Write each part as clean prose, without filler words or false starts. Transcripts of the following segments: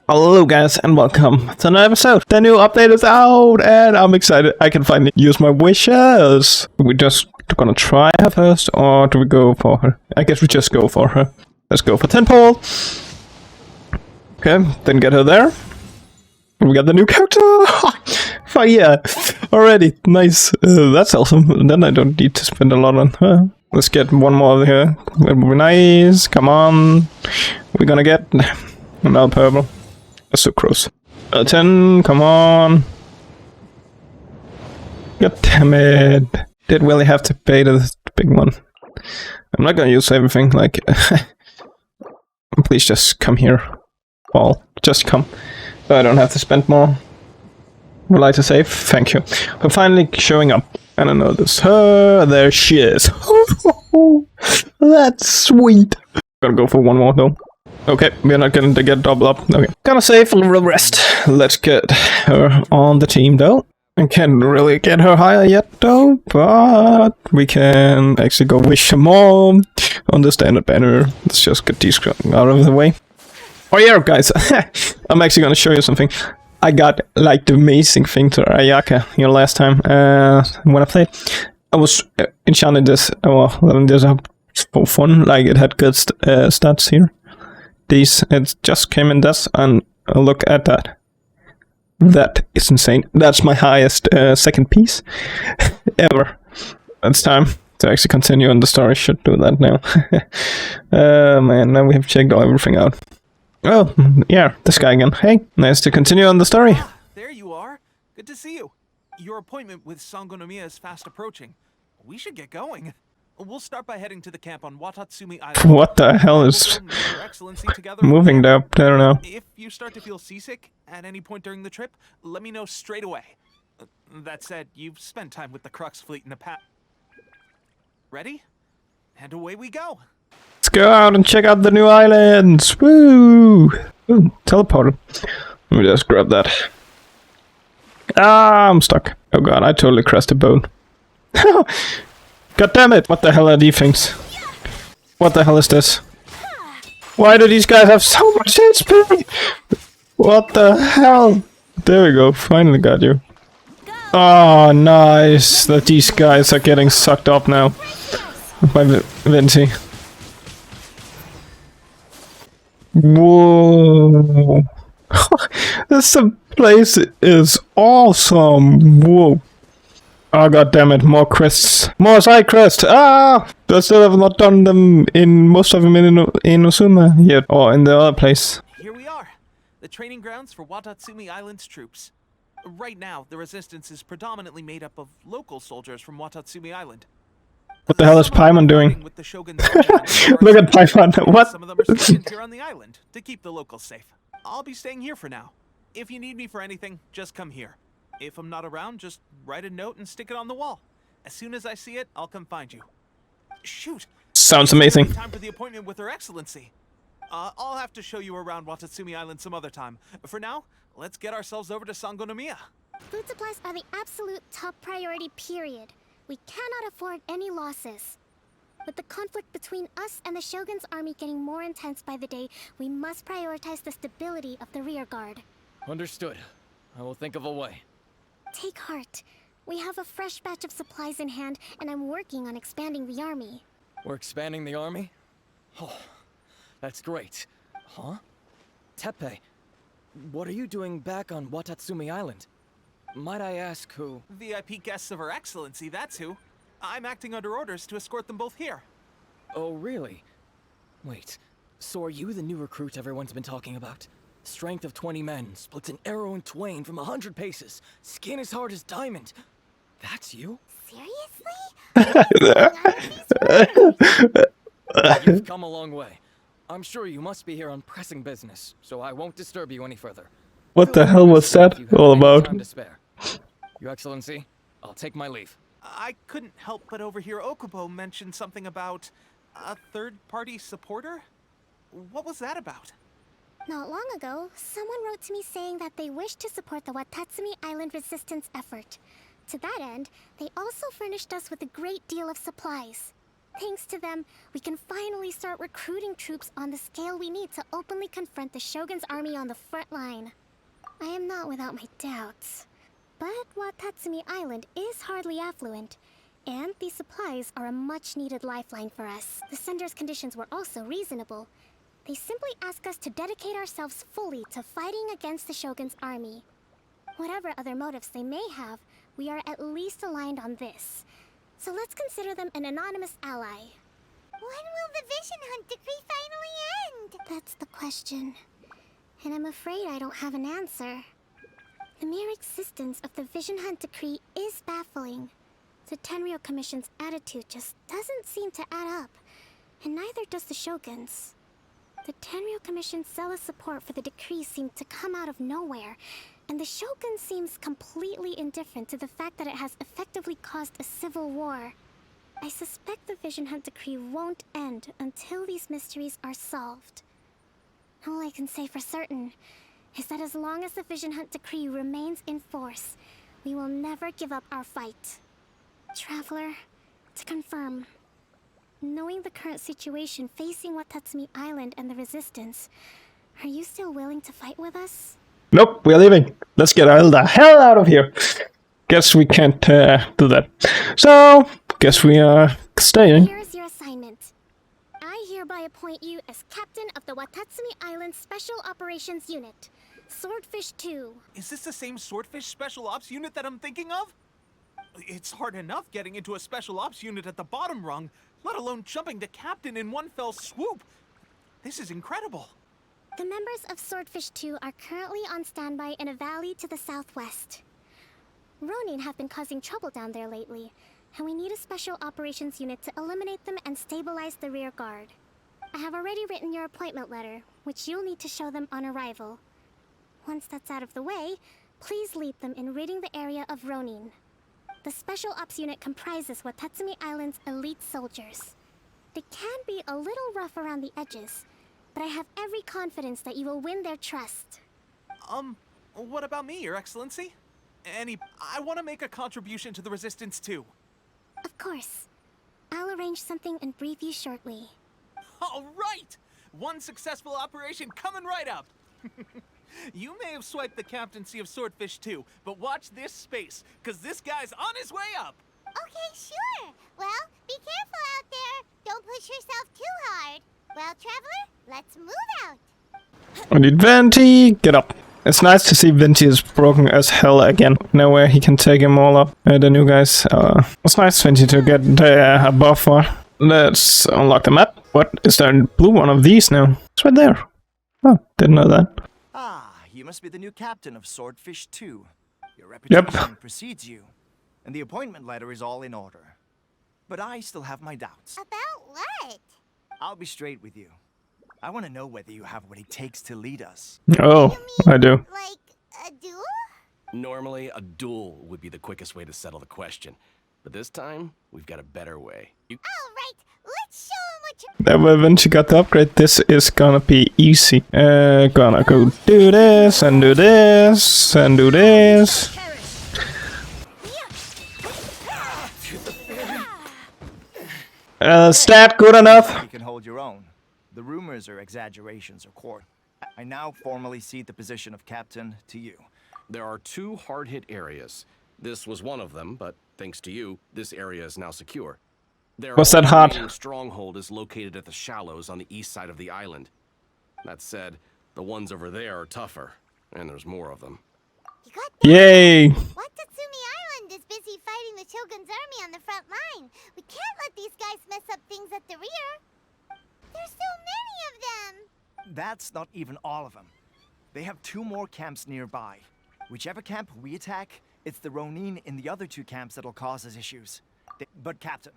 Hello guys and welcome to another episode. The new update is out and I'm excited. I can finally use my wishes. We just gonna try her first or do we go for her? I guess we just go for her. Let's go for 10 pole. Okay, then get her there. We got the new character. Fire already. Nice. That's awesome. And then I don't need to spend a lot on her. Let's get one more over here. That would be nice. Come on. We're gonna get another purple. That's so close. 10, come on. God damn it. Did really have to pay the big one. I'm not gonna use everything, like... Please just come here. All. Just come. So I don't have to spend more. Would like to save? Thank you. For finally showing up. And I know this. Her, there she is. That's sweet. Gotta go for one more though. Okay, we're not going to get double up. Okay, gonna save a little rest. Let's get her on the team though. I can't really get her higher yet though, but we can actually go wish her more on the standard banner. Let's just get these out of the way. Oh yeah, guys, I'm actually gonna show you something. I got like the amazing thing to Ayaka here last time when I played. I was enchanting this, leveling this up for fun. Like it had good stats here. It just came in this, and look at that. That is insane. That's my highest second piece ever. It's time to actually continue on the story. Should do that now. Man, now we have checked everything out. Oh, yeah, this guy again. Hey, nice to continue on the story. Ah, there you are. Good to see you. Your appointment with Sangonomiya is fast approaching. We should get going. We'll start by heading to the camp on Watatsumi Island. What the hell is moving there? I don't know. If you start to feel seasick at any point during the trip, let me know straight away. That said, you've spent time with the Crux fleet in the past. Ready? And away we go. Let's go out and check out the new islands. Woo! Ooh, teleporter. Let me just grab that. Ah, I'm stuck. Oh god, I totally crashed the boat. God damn it! What the hell are these things? What the hell is this? Why do these guys have so much HP? What the hell? There we go, finally got you. Oh, nice that these guys are getting sucked up now by Vinci. Whoa! This place is awesome! Whoa! Oh god damn it, more crests. More side crests! Ah! I still have not done them in most of them in Osuma yet. Or in the other place. Here we are. The training grounds for Watatsumi Island's troops. Right now, the resistance is predominantly made up of local soldiers from Watatsumi Island. What the hell is Paimon doing? With the Shogun's Look at Paimon. What? Some of them are stationed here on the island to keep the locals safe. I'll be staying here for now. If you need me for anything, just come here. If I'm not around, just write a note and stick it on the wall. As soon as I see it, I'll come find you. Shoot! Sounds amazing. Time for the appointment with Her Excellency. I'll have to show you around Watatsumi Island some other time. For now, let's get ourselves over to Sangonomiya. Food supplies are the absolute top priority, period. We cannot afford any losses. With the conflict between us and the Shogun's army getting more intense by the day, we must prioritize the stability of the rear guard. Understood. I will think of a way. Take heart. We have a fresh batch of supplies in hand, and I'm working on expanding the army. We're expanding the army? Oh, that's great. Huh? Teppei, what are you doing back on Watatsumi Island? Might I ask who? VIP guests of Her Excellency, that's who. I'm acting under orders to escort them both here. Oh, really? Wait, so are you the new recruit everyone's been talking about? Strength of 20 men, splits an arrow in twain from 100 paces, skin as hard as diamond. That's you? Seriously? You've come a long way. I'm sure you must be here on pressing business, so I won't disturb you any further. What the hell was that all about? Time to spare. Your Excellency, I'll take my leave. I couldn't help but overhear Okubo mention something about a third-party supporter? What was that about? Not long ago, someone wrote to me saying that they wish to support the Watatsumi Island resistance effort. To that end, they also furnished us with a great deal of supplies. Thanks to them, we can finally start recruiting troops on the scale we need to openly confront the Shogun's army on the front line. I am not without my doubts. But Watatsumi Island is hardly affluent, and these supplies are a much-needed lifeline for us. The sender's conditions were also reasonable. They simply ask us to dedicate ourselves fully to fighting against the Shogun's army. Whatever other motives they may have, we are at least aligned on this. So let's consider them an anonymous ally. When will the Vision Hunt decree finally end? That's the question. And I'm afraid I don't have an answer. The mere existence of the Vision Hunt decree is baffling. The Tenryou Commission's attitude just doesn't seem to add up, and neither does the Shogun's. The Tenryou Commission's zealous support for the decree seemed to come out of nowhere, and the Shogun seems completely indifferent to the fact that it has effectively caused a civil war. I suspect the Vision Hunt decree won't end until these mysteries are solved. All I can say for certain is that as long as the Vision Hunt decree remains in force, we will never give up our fight. Traveler, to confirm, knowing the current situation facing Watatsumi Island and the Resistance, are you still willing to fight with us? Nope, we're leaving. Let's get the hell out of here. Guess we can't do that. So, guess we are staying. Here is your assignment. I hereby appoint you as captain of the Watatsumi Island Special Operations Unit, Swordfish 2. Is this the same Swordfish Special Ops unit that I'm thinking of? It's hard enough getting into a Special Ops unit at the bottom rung, let alone jumping to captain in one fell swoop. This is incredible. The members of Swordfish 2 are currently on standby in a valley to the southwest. Ronin have been causing trouble down there lately, and we need a special operations unit to eliminate them and stabilize the rear guard. I have already written your appointment letter, which you'll need to show them on arrival. Once that's out of the way, please lead them in ridding the area of Ronin. The Special Ops unit comprises Watatsumi Island's elite soldiers. They can be a little rough around the edges, but I have every confidence that you will win their trust. What about me, Your Excellency? I want to make a contribution to the Resistance too. Of course. I'll arrange something and brief you shortly. All right! One successful operation coming right up. You may have swiped the captaincy of Swordfish 2, but watch this space, because this guy's on his way up. Okay, sure. Well, be careful out there. Don't push yourself too hard. Well, Traveler, let's move out. I need Venti. Get up. It's nice to see Venti is broken as hell again. No way he can take him all up. The new guys. It's nice, Venti, to get a buff for. Let's unlock the map. What? Is there a blue one of these now? It's right there. Oh, didn't know that. Ah, you must be the new captain of Swordfish 2. Your reputation precedes you, and the appointment letter is all in order. But I still have my doubts. About what? I'll be straight with you. I want to know whether you have what it takes to lead us. Oh, I do. Like a duel? Normally, a duel would be the quickest way to settle the question. But this time, we've got a better way. All right, let's show him what you... That way, when she got the upgrade, this is gonna be easy. Gonna go do this, and do this, and do this. Is that good enough? You can hold your own. The rumors are exaggerations, of course. I now formally cede the position of captain to you. There are two hard-hit areas. This was one of them, but thanks to you, this area is now secure. What's that hard? Their stronghold is located at the shallows on the east side of the island. That said, the ones over there are tougher, and there's more of them. You got that? Yay! Watatsumi Island is busy fighting the Shogun's army on the front line. We can't let these guys mess up things at the rear. There's so many of them. That's not even all of them. They have two more camps nearby. Whichever camp we attack, it's the Ronin in the other two camps that'll cause us issues. But Captain,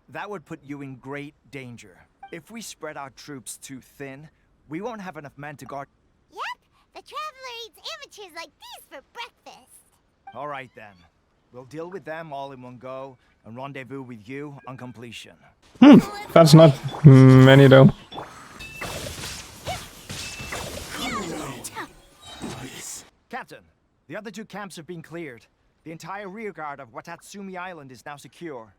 that would put you in great danger. If we spread our troops too thin, we won't have enough men to guard. Yep, the Traveler eats amateurs like these for breakfast. All right then. We'll deal with them all in one go and rendezvous with you on completion. That's not many though. Captain, the other two camps have been cleared. The entire rearguard of Watatsumi Island is now secure.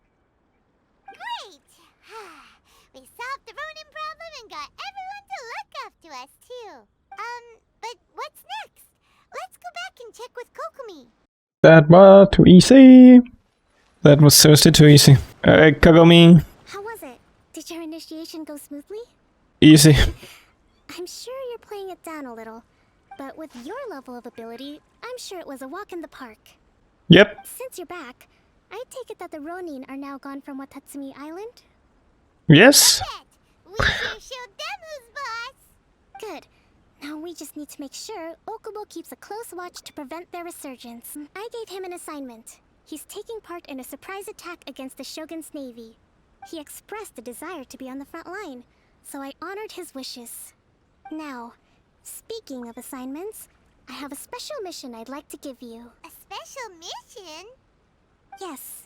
Great! We solved the Ronin problem and got everyone to look after us, too. But what's next? Let's go back and check with Kokumi. That was too easy. That was seriously too easy. Kagome. How was it? Did your initiation go smoothly? Easy. I'm sure you're playing it down a little, but with your level of ability, I'm sure it was a walk in the park. Yep. Since you're back, I take it that the Ronin are now gone from Watatsumi Island? Yes. We sure showed them who's boss. Good. Now we just need to make sure Okubo keeps a close watch to prevent their resurgence. I gave him an assignment. He's taking part in a surprise attack against the Shogun's navy. He expressed a desire to be on the front line, so I honored his wishes. Now, speaking of assignments, I have a special mission I'd like to give you. A special mission? Yes.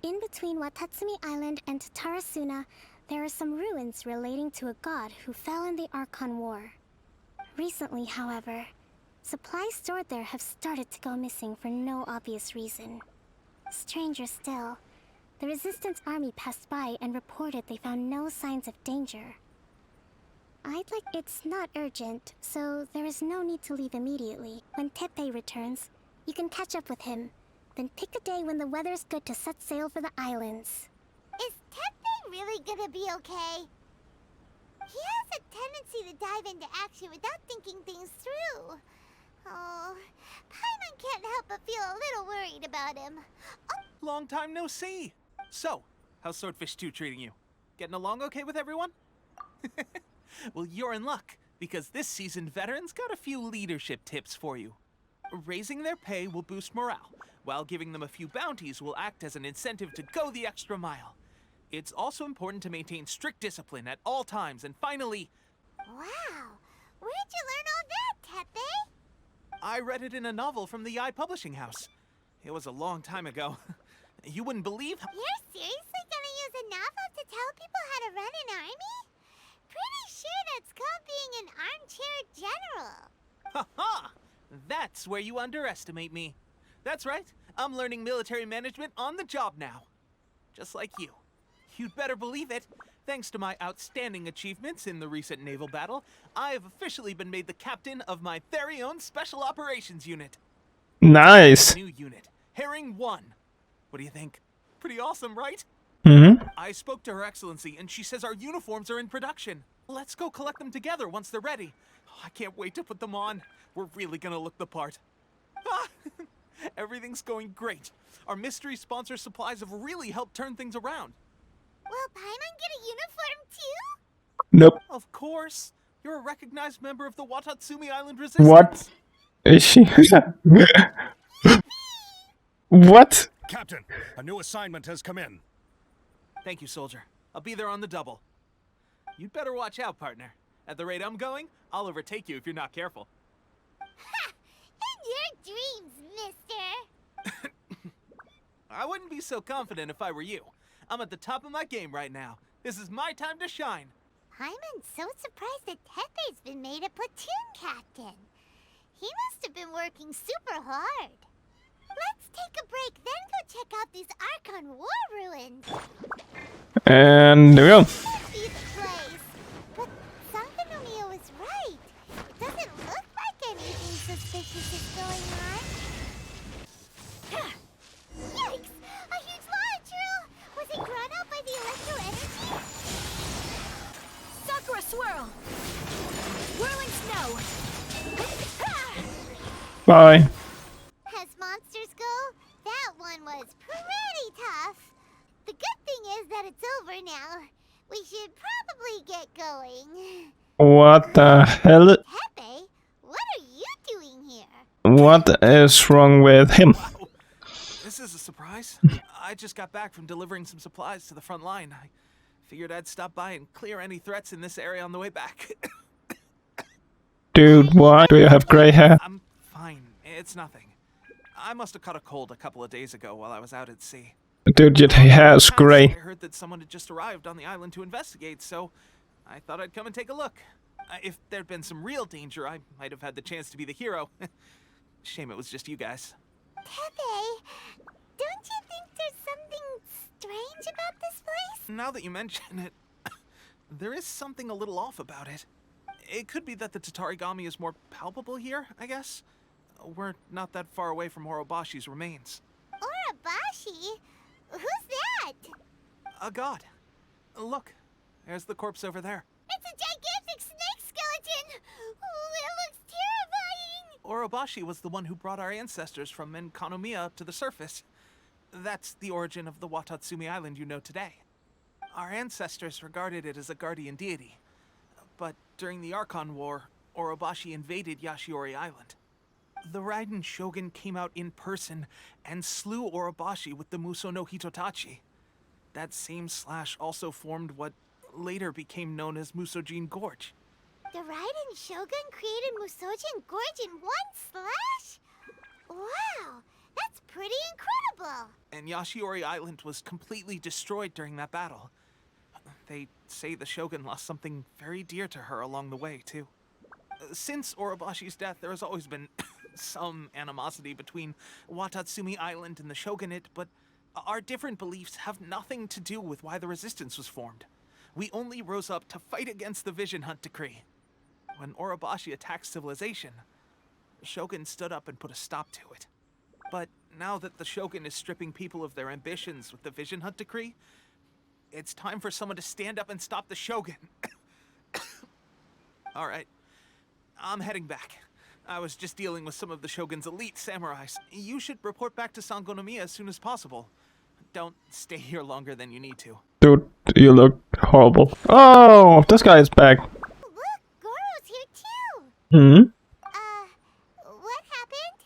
In between Watatsumi Island and Tatarasuna, there are some ruins relating to a god who fell in the Archon War. Recently, however, supplies stored there have started to go missing for no obvious reason. Stranger still, the Resistance army passed by and reported they found no signs of danger. It's not urgent, so there is no need to leave immediately. When Teppei returns, you can catch up with him. Then pick a day when the weather's good to set sail for the islands. Is Teppei really gonna be okay? He has a tendency to dive into action without thinking things through. Oh, Paimon can't help but feel a little worried about him. Long time no see. So, how's Swordfish 2 treating you? Getting along okay with everyone? Well, you're in luck, because this seasoned veteran's got a few leadership tips for you. Raising their pay will boost morale, while giving them a few bounties will act as an incentive to go the extra mile. It's also important to maintain strict discipline at all times, and finally... Wow, where'd you learn all that, Teppei? I read it in a novel from the Publishing House. It was a long time ago. You wouldn't believe... You're seriously gonna use a novel to tell people how to run an army? Pretty sure that's called being an armchair general. Ha ha! That's where you underestimate me. That's right, I'm learning military management on the job now. Just like you. You'd better believe it. Thanks to my outstanding achievements in the recent naval battle, I have officially been made the captain of my very own Special Operations Unit. Nice. New unit, Herring 1. What do you think? Pretty awesome, right? Mm-hmm. I spoke to Her Excellency, and she says our uniforms are in production. Let's go collect them together once they're ready. I can't wait to put them on. We're really gonna look the part. Ah, everything's going great. Our mystery sponsor supplies have really helped turn things around. Will Paimon get a uniform too? Nope. Of course. You're a recognized member of the Watatsumi Island Resistance. What? Is she? What? Captain, a new assignment has come in. Thank you, soldier. I'll be there on the double. You'd better watch out, partner. At the rate I'm going, I'll overtake you if you're not careful. Ha! In your dreams, mister! I wouldn't be so confident if I were you. I'm at the top of my game right now. This is my time to shine. Paimon's so surprised that Teppei's been made a platoon captain. He must have been working super hard. Let's take a break, then go check out these Archon War ruins. And there we go. Can't be the place. But Sankanomiya was right. It doesn't look like anything suspicious is going on. Yikes! A huge lava drill! Was it drawn out by the electro energy? Sakura swirl! Whirling snow! Bye. As monsters go, that one was pretty tough. The good thing is that it's over now. We should probably get going. What the hell? Teppei, what are you doing here? What is wrong with him? Wow. This is a surprise. I just got back from delivering some supplies to the front line. I figured I'd stop by and clear any threats in this area on the way back. Dude, why do you have gray hair? I'm fine. It's nothing. I must have caught a cold a couple of days ago while I was out at sea. Dude, your hair is I gray. heard that someone had just arrived on the island to investigate, so I thought I'd come and take a look. If there'd been some real danger, I might have had the chance to be the hero. Shame it was just you guys. Teppei, don't you think there's something strange about this place? Now that you mention it, there is something a little off about it. It could be that the Tatarigami is more palpable here, I guess. We're not that far away from Orobashi's remains. Orobashi? Who's that? A god. Look, there's the corpse over there. It's a gigantic snake skeleton! Oh, it looks terrifying! Orobashi was the one who brought our ancestors from Enkanomiya up to the surface. That's the origin of the Watatsumi Island you know today. Our ancestors regarded it as a guardian deity. But during the Archon War, Orobashi invaded Yashiori Island. The Raiden Shogun came out in person and slew Orobashi with the Muso no Hitotachi. That same slash also formed what later became known as Musojin Gorge. The Raiden Shogun created Musojin Gorge in one slash? Wow, that's pretty incredible! And Yashiori Island was completely destroyed during that battle. They say the Shogun lost something very dear to her along the way, too. Since Orobashi's death, there has always been some animosity between Watatsumi Island and the Shogunate, but our different beliefs have nothing to do with why the resistance was formed. We only rose up to fight against the Vision Hunt Decree. When Orobashi attacked civilization, the Shogun stood up and put a stop to it. But now that the Shogun is stripping people of their ambitions with the Vision Hunt Decree, it's time for someone to stand up and stop the Shogun. All right, I'm heading back. I was just dealing with some of the Shogun's elite samurais. You should report back to Sangonomiya as soon as possible. Don't stay here longer than you need to. Dude, you look horrible. Oh, this guy is back. Look, Goro's here too! Hmm? What happened?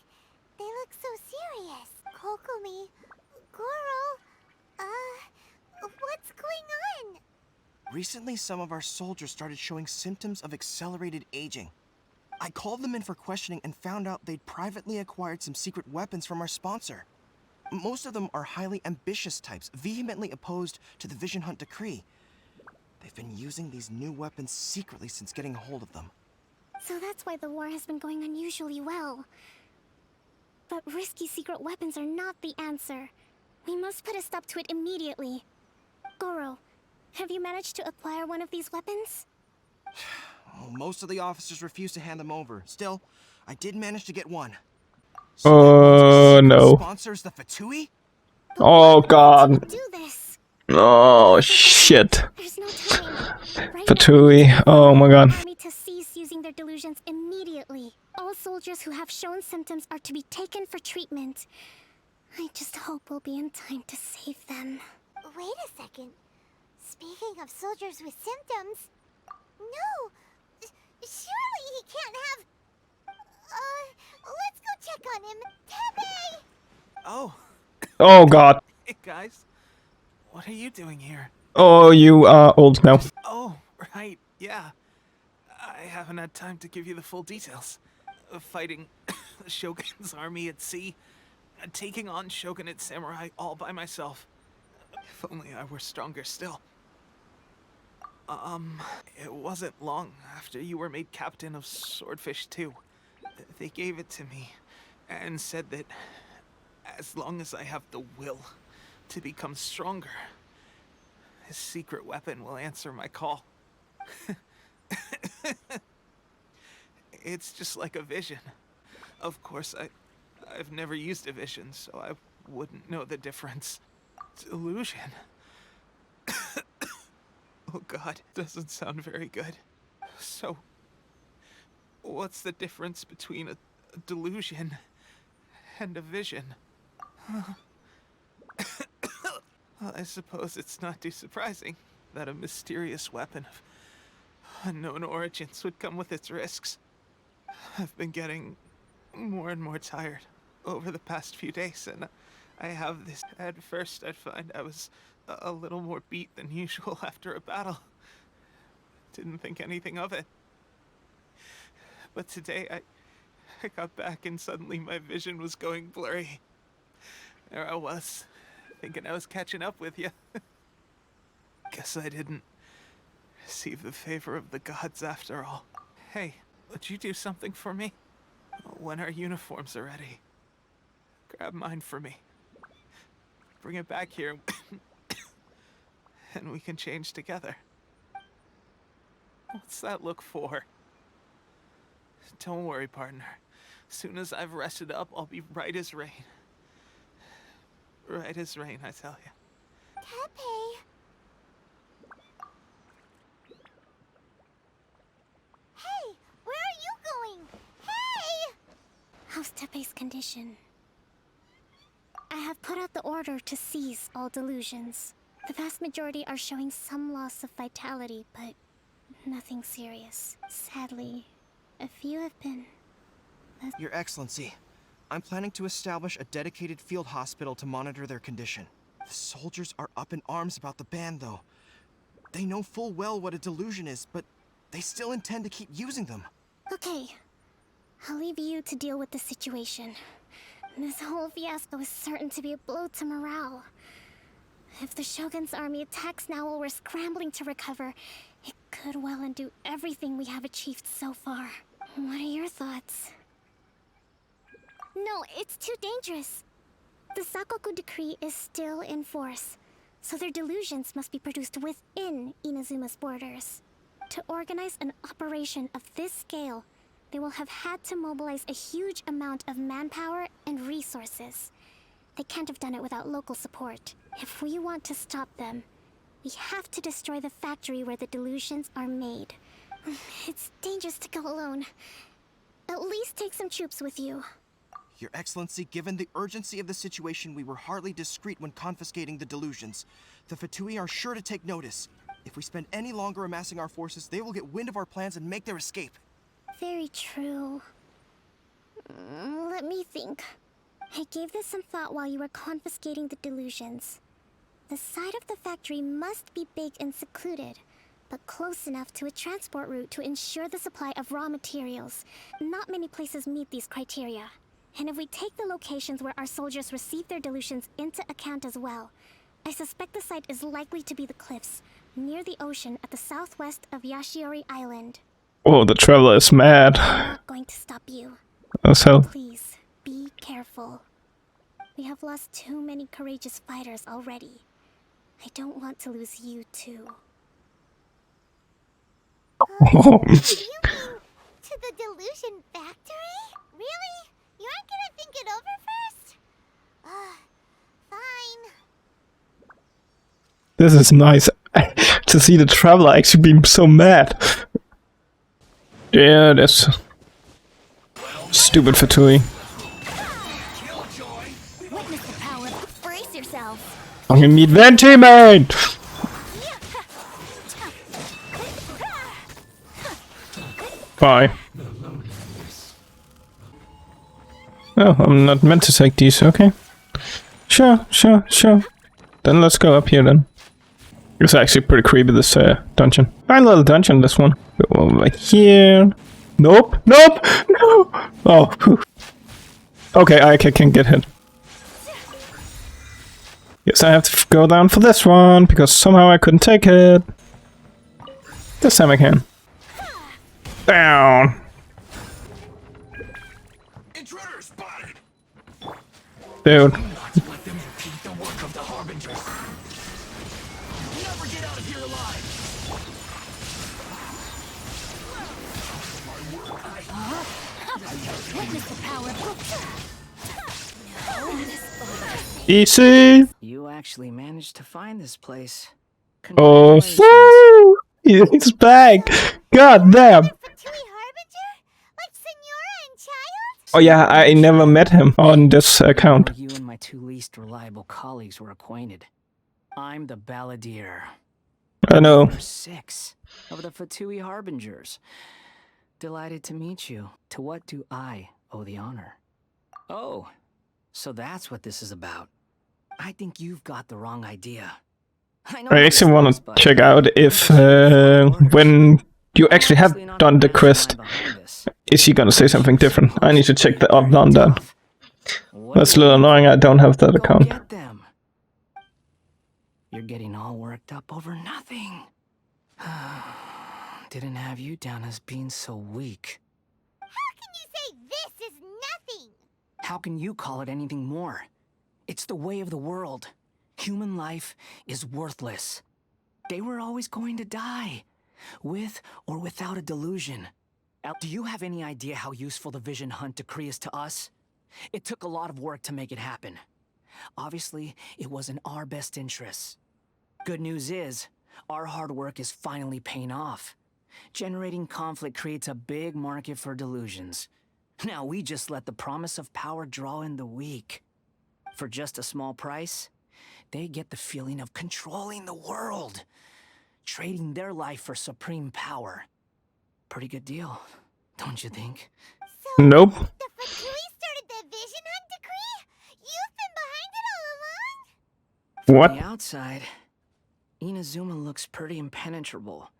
They look so serious. Kokomi, Goro, what's going on? Recently, some of our soldiers started showing symptoms of accelerated aging. I called them in for questioning and found out they'd privately acquired some secret weapons from our sponsor. Most of them are highly ambitious types, vehemently opposed to the Vision Hunt Decree. They've been using these new weapons secretly since getting a hold of them. So that's why the war has been going unusually well. But risky secret weapons are not the answer. We must put a stop to it immediately. Goro, have you managed to acquire one of these weapons? Oh, most of the officers refused to hand them over. Still, I did manage to get one. No. Sponsors the Fatui? Oh god. Do this. Oh shit. There's no time. Right Fatui. now, Oh my god. army to cease using their delusions immediately. All soldiers who have shown symptoms are to be taken for treatment. I just hope we'll be in time to save them. Wait a second. Speaking of soldiers with symptoms... No! Surely he can't have... let's go check on him. Teppei! Oh, Oh god. hey guys. What are you doing here? Oh, you are old now. Oh, right, yeah. I haven't had time to give you the full details. Of fighting the Shogun's army at sea, taking on Shogunate samurai all by myself. If only I were stronger still. It wasn't long after you were made captain of Swordfish 2. They gave it to me and said that as long as I have the will to become stronger, his secret weapon will answer my call. It's just like a vision. Of course, I've never used a vision, so I wouldn't know the difference. Delusion. Oh god, doesn't sound very good. So, what's the difference between a delusion and a vision? Well, I suppose it's not too surprising that a mysterious weapon of unknown origins would come with its risks. I've been getting more and more tired over the past few days, and I have this. At first, I'd find I was a little more beat than usual after a battle. Didn't think anything of it. But today, I got back and suddenly my vision was going blurry. There I was, thinking I was catching up with you. Guess I didn't receive the favor of the gods after all. Hey, would you do something for me? When our uniforms are ready, grab mine for me. Bring it back here. and we can change together. What's that look for? Don't worry, partner. Soon as I've rested up, I'll be right as rain. Right as rain, I tell you. Teppei. Hey, where are you going? Hey! How's Teppei's condition? I have put out the order to cease all delusions. The vast majority are showing some loss of vitality, but nothing serious. Sadly, a few have been... Your Excellency, I'm planning to establish a dedicated field hospital to monitor their condition. The soldiers are up in arms about the ban, though. They know full well what a delusion is, but they still intend to keep using them. Okay, I'll leave you to deal with the situation. This whole fiasco is certain to be a blow to morale. If the Shogun's army attacks now while we're scrambling to recover, it could well undo everything we have achieved so far. What are your thoughts? No, it's too dangerous. The Sakoku decree is still in force, so their delusions must be produced within Inazuma's borders. To organize an operation of this scale, they will have had to mobilize a huge amount of manpower and resources. They can't have done it without local support. If we want to stop them, we have to destroy the factory where the delusions are made. It's dangerous to go alone. At least take some troops with you. Your Excellency, given the urgency of the situation, we were hardly discreet when confiscating the delusions. The Fatui are sure to take notice. If we spend any longer amassing our forces, they will get wind of our plans and make their escape. Very true. Let me think. I gave this some thought while you were confiscating the delusions. The side of the factory must be big and secluded, but close enough to a transport route to ensure the supply of raw materials. Not many places meet these criteria. And if we take the locations where our soldiers receive their delusions into account as well, I suspect the site is likely to be the cliffs, near the ocean at the southwest of Yashiori Island. Oh, the traveler is mad. I'm not going to stop you. As hell. Please, be careful. We have lost too many courageous fighters already. I don't want to lose you too. You mean to the delusion factory? Really? You aren't gonna think it over first? Fine. This is nice to see the traveler actually being so mad. Yeah, that's stupid Fatui. Witness the power. Brace yourself. I'm gonna meet Venti, man! Bye. Oh, I'm not meant to take these, okay. Sure. Then let's go up here then. It's actually pretty creepy, this dungeon. Fine little dungeon, this one. Go over here. Nope. No! Oh, whew. Okay, I can get hit. Yes, I have to go down for this one, because somehow I couldn't take it. This time I can. Down. Intruder spotted. Dude. Witness the power. Easy. You actually managed to find this place. Oh, Congratulations. he's back. God damn. Fatui Harbinger? Like Senora and Child? Oh yeah, I never met him on this account. You and my two least reliable colleagues were acquainted. I'm the Balladeer. I know. Number 6 of the Fatui Harbingers. Delighted to meet you. To what do I owe the honor? Oh, so that's what this is about. I think you've got the wrong idea. I know I actually want to check out if when you actually have done the quest, is he gonna say something different? I need to check that I've done that. That's a little annoying, I don't have that account. Get them. You're getting all worked up over nothing. Didn't have you down as being so weak. How can you say this is nothing? How can you call it anything more? It's the way of the world. Human life is worthless. They were always going to die, with or without a delusion. Do you have any idea how useful the Vision Hunt decree is to us? It took a lot of work to make it happen. Obviously, it was in our best interests. Good news is, our hard work is finally paying off. Generating conflict creates a big market for delusions. Now we just let the promise of power draw in the weak. For just a small price, they get the feeling of controlling the world, trading their life for supreme power. Pretty good deal, don't you think? So, Nope. the Fatui started the Vision Hunt decree? You've been behind it all along? What? On the outside, Inazuma looks pretty impenetrable.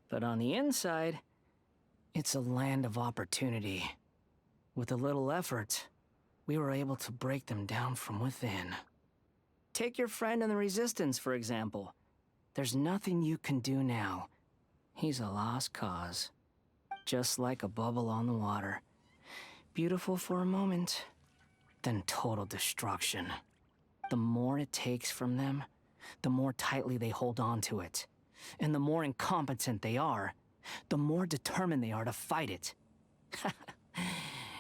But on the inside, it's a land of opportunity. With a little effort, we were able to break them down from within. Take your friend in the Resistance, for example. There's nothing you can do now. He's a lost cause. Just like a bubble on the water. Beautiful for a moment, then total destruction. The more it takes from them, the more tightly they hold on to it. And the more incompetent they are, the more determined they are to fight it.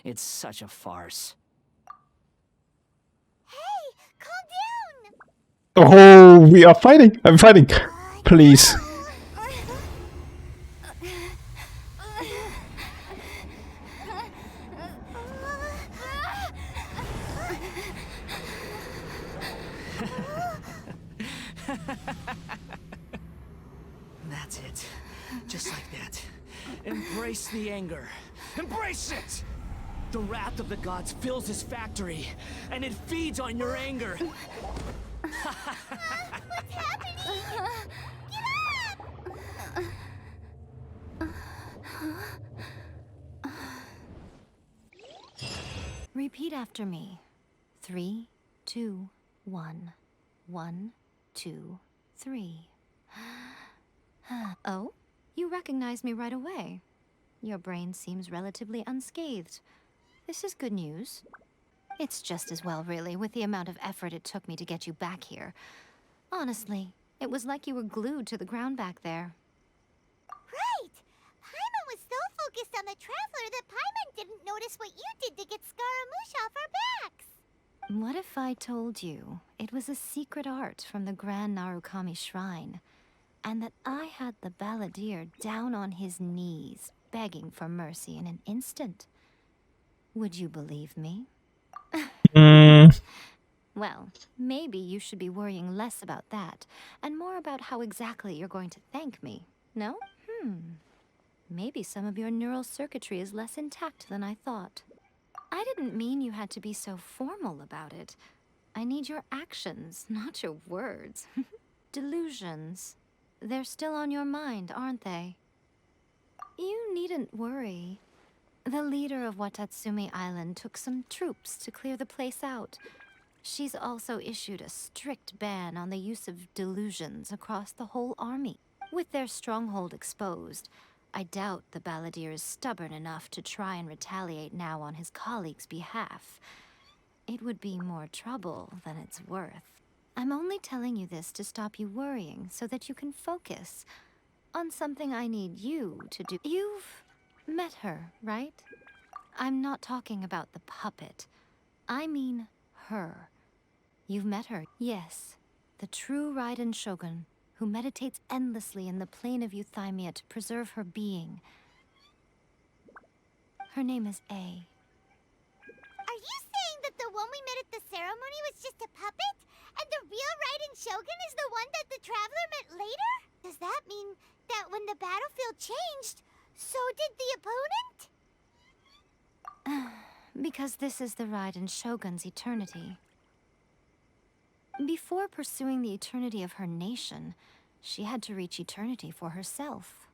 It's such a farce. Hey, calm down! Oh, we are fighting. I'm fighting. Please. That's it. Just like that. Embrace the anger. Embrace it! The wrath of the gods fills this factory, and it feeds on your anger. What's happening? Get up! Repeat after me. 3, 2, 1. 1, 2, 3. Oh? You recognize me right away. Your brain seems relatively unscathed. This is good news. It's just as well, really, with the amount of effort it took me to get you back here. Honestly, it was like you were glued to the ground back there. Right! Paimon was so focused on the Traveler that Paimon didn't notice what you did to get Scaramouche off our backs! What if I told you it was a secret art from the Grand Narukami Shrine, and that I had the balladeer down on his knees, begging for mercy in an instant? Would you believe me? Well, maybe you should be worrying less about that, and more about how exactly you're going to thank me. No? Maybe some of your neural circuitry is less intact than I thought. I didn't mean you had to be so formal about it. I need your actions, not your words. Delusions. They're still on your mind, aren't they? You needn't worry. The leader of Watatsumi Island took some troops to clear the place out. She's also issued a strict ban on the use of delusions across the whole army. With their stronghold exposed, I doubt the balladeer is stubborn enough to try and retaliate now on his colleague's behalf. It would be more trouble than it's worth. I'm only telling you this to stop you worrying so that you can focus on something I need you to do. You've met her, right? I'm not talking about the puppet. I mean her. You've met her, yes. The true Raiden Shogun, who meditates endlessly in the plane of Euthymia to preserve her being. Her name is A. Are you saying that the one we met at the ceremony was just a puppet? And the real Raiden Shogun is the one that the Traveler met later? Does that mean that when the battlefield changed, so did the opponent? Because this is the Raiden Shogun's eternity. Before pursuing the eternity of her nation, she had to reach eternity for herself.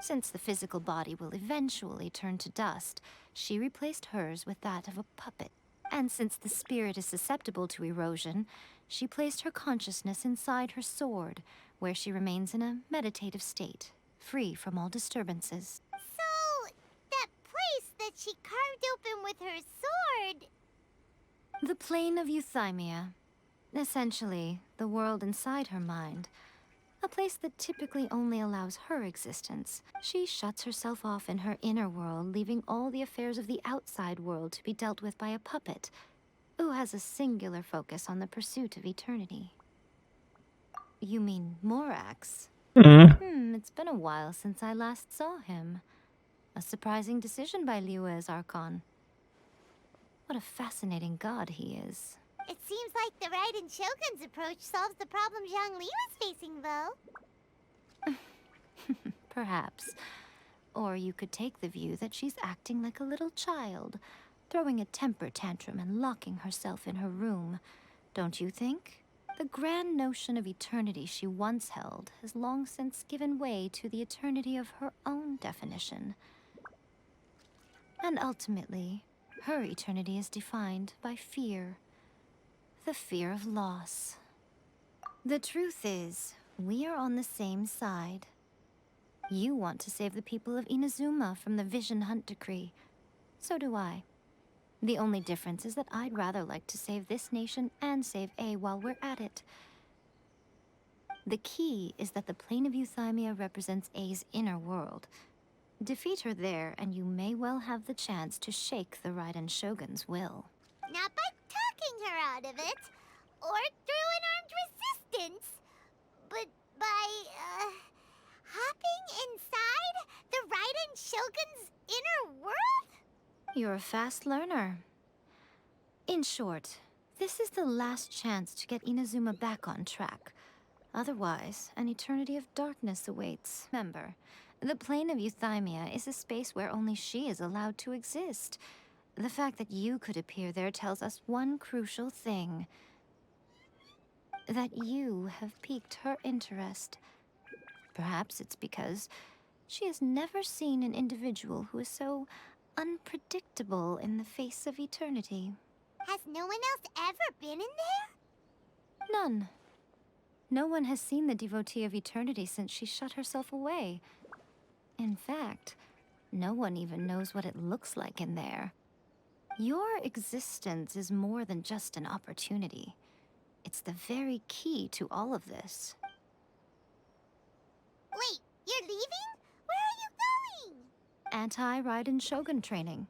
Since the physical body will eventually turn to dust, she replaced hers with that of a puppet. And since the spirit is susceptible to erosion, she placed her consciousness inside her sword, where she remains in a meditative state, free from all disturbances. So, that place that she carved open with her sword... The plane of Euthymia. Essentially, the world inside her mind. A place that typically only allows her existence. She shuts herself off in her inner world, leaving all the affairs of the outside world to be dealt with by a puppet, who has a singular focus on the pursuit of eternity. You mean Morax? It's been a while since I last saw him. A surprising decision by Liyue's Archon. What a fascinating god he is. It seems like the Raiden Shogun's approach solves the problem Zhang Li was facing, though. Perhaps. Or you could take the view that she's acting like a little child, throwing a temper tantrum and locking herself in her room. Don't you think? The grand notion of eternity she once held has long since given way to the eternity of her own definition. And ultimately, her eternity is defined by fear. The fear of loss. The truth is, we are on the same side. You want to save the people of Inazuma from the Vision Hunt decree. So do I. The only difference is that I'd rather like to save this nation and save A while we're at it. The key is that the plane of Euthymia represents A's inner world. Defeat her there, and you may well have the chance to shake the Raiden Shogun's will. Not by talking her out of it, or through an armed resistance, but by, hopping inside the Raiden Shogun's inner world? You're a fast learner. In short, this is the last chance to get Inazuma back on track. Otherwise, an eternity of darkness awaits. Remember, the plane of Euthymia is a space where only she is allowed to exist. The fact that you could appear there tells us one crucial thing. That you have piqued her interest. Perhaps it's because she has never seen an individual who is so unpredictable in the face of eternity. Has no one else ever been in there? None. No one has seen the devotee of eternity since she shut herself away. In fact, no one even knows what it looks like in there. Your existence is more than just an opportunity. It's the very key to all of this. Wait, you're leaving? Where are you going? Anti-Raiden Shogun training.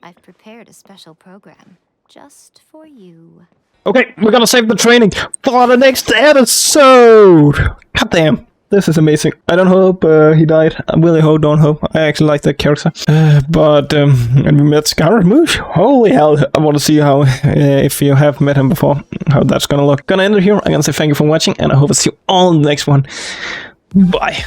I've prepared a special program just for you. Okay, we're gonna save the training for the next episode! God damn, this is amazing. I don't hope he died. I really don't hope. I actually like that character. And we met Scaramouche. Holy hell, I want to see how, if you have met him before, how that's gonna look. Gonna end it here. I'm gonna say thank you for watching, and I hope to see you all in the next one. Bye.